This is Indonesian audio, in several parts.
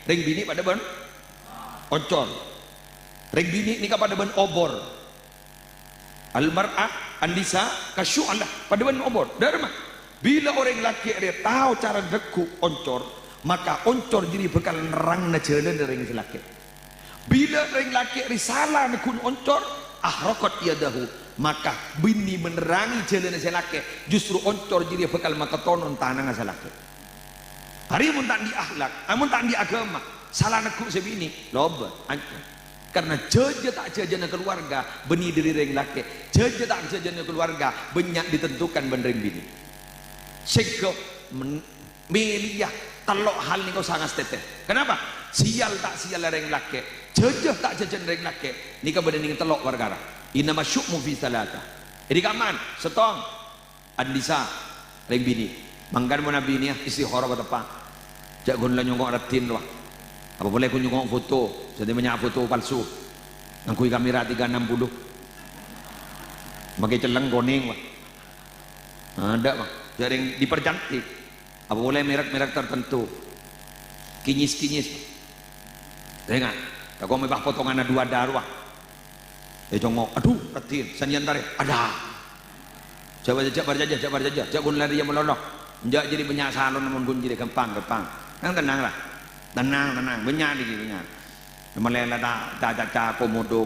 ring bini pada ben oncor, ring bini nikah pada ben obor. Al-mar'ah an-nisa kasyu'lah pada ben obor. Dari mana? Bila orang laki dia tahu cara deku oncor, maka oncor jadi bekal nerang na jalan dari ring laki. Bila ring laki risalah nekun oncor, ahraqat yadahu, maka bini menerangi jalan si laki, justru oncor jadi bekal maka tonon tanang si laki. Hari mun tak di akhlak, amun tak di agama, salah nekuk si bini, loba ancor. Karena jaja tak jaja keluarga, beni dari ring laki, jaja tak jaja keluarga, banyak ditentukan ben ring bini. Sego meliyah telok hal ni kau sangat teteh. Kenapa? Sial tak sial ring laki, jajah tak jajah ring laki, ni kau bening telok wargara. Inama syukmu fi salata. Jadi kaman setong andisa ring bini. Mangkan mo nabi ni istihara betapa. Jak gun la nyongok ratin wah. Apa boleh ku nyongok foto, jadi banyak foto palsu. Ngakui kamera 360. Pakai celeng kuning wah. Ada bang. Jaring dipercantik. Apa boleh merek-merek tertentu, kinyis-kinyis. Dengar, tak kau mebah potongan dua darwah. Congok, aduh, retin, sanjian tarik, ada. Jabar jajah, jagun lari yang melolok. Menjak jadi banyak salon namun gun jadi gampang. Kan tenang lah, tenang, banyak lagi. Melela tak komodo.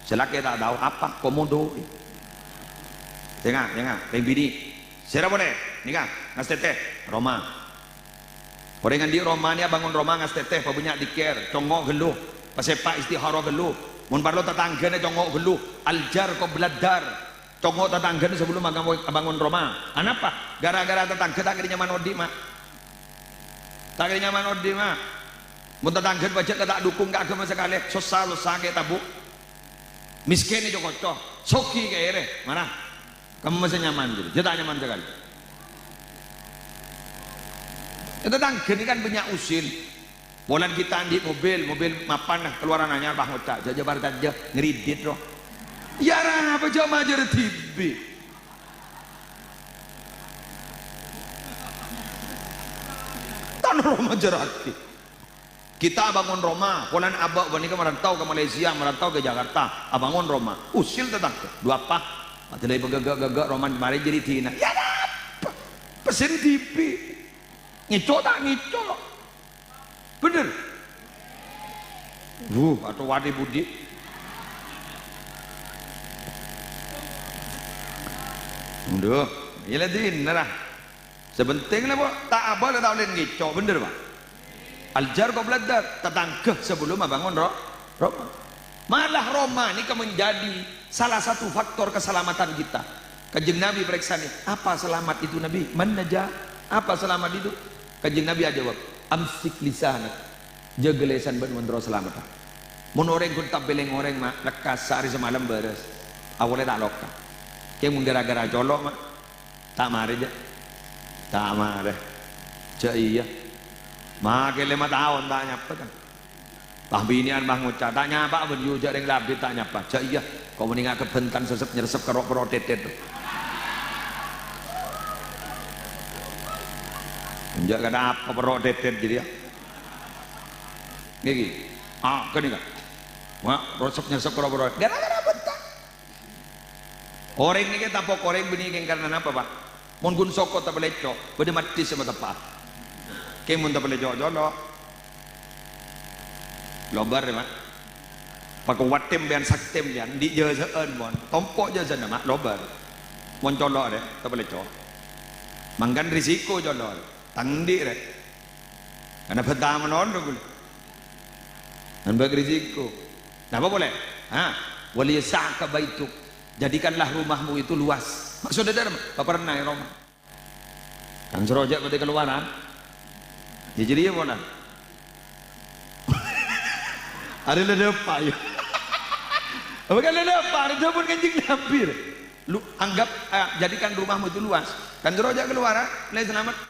Selaki tak tahu apa komodo. Dengar, ring bini. Siapa boleh nikah ngas teteh Roma. Orang di Roma ni bangun Roma ngas teteh pabunya diker, congok geluh, pasepak istihara geluh. Mun parlo tetanggane congok geluh, aljar ko beladar. Congok tetanggane sebelum bangun Roma. Anapa? Gara-gara tetangga tak kira nyaman odi mah. Tak kira nyaman odi mah. Mun tetangga baca tak dukung ke agama sekali, susah ke tabu. Miskin itu kocok, soki ke ere, mana? Kamu masih nyaman gitu, dia tak nyaman sekali. Itu tangga ini kan banyak usil. Bolan kita di mobil mapan lah keluaran hanya bah ngocak, jajar saja ngeridit loh. Ya rana apa jauh majar TV. Tanah Roma jerati. Kita bangun Roma, bolan abak wanita merantau ke Malaysia, merantau ke Jakarta, abangun Roma, usil tetangga, dua apa? Matilai begagak roman mari jadi tina. Ya apa? Pesen TV. Ngicok tak ngicok. Bener. Atau wadi budi. Udah, ya tina lah. Sebenting lah pak. Tak apa lah tak boleh ngicok, bener pak. Aljar kau belajar tetangga sebelum bangun Roma. Malah Roma ini menjadi salah satu faktor keselamatan kita. Kanjeng Nabi periksa nih, apa selamat itu Nabi? Man najah? Apa selamat itu? Kanjeng Nabi aja jawab, amsik lisanak, jaga lisan ben mendro selamat. Mun orang kun tak beleng orang mak lekas sehari semalam beres. Awalnya tak loka. Kayak mun gara-gara colok mak tak mari aja. Tak mari. Cak iya. Makin 5 tahun tak nyapa kan. Bah binian bah ngucap tak nyapa berju jaring labit tak nyapa. Cak iya. Kau meninggal kebentan sesep nyeresep kerok tetet. Menjak kada apa perok tetet jadi ya. Gigi. Kan kan. Wah, resep nyeresep kerok. Gara-gara bentar. Orang ni kita pok orang bini karena apa pak? Mun gun soko tak boleh cok. Bade mati sama tepat. Kemun tak boleh jolok. Lobar ya mak. Pakai watem bian saktem bian di jeuseueun mon. Tompok jeuseueun mak lobar. Mon colok deh, tak boleh cok. Mangkan risiko jolok. Tangdi deh. Karena pertama non dulu. Dan bagi risiko. Nah apa boleh? Wali sa'ka baituk. Jadikanlah rumahmu itu luas. Maksudnya dari apa pernah ya Roma? Kan serojak berarti keluaran. Jadi ya mana? Ada ledepa ya. Apa kan ledepa? Ada pun kanjeng Nabi. Lu anggap jadikan rumahmu itu luas. Kan serojak keluaran, lain selamat.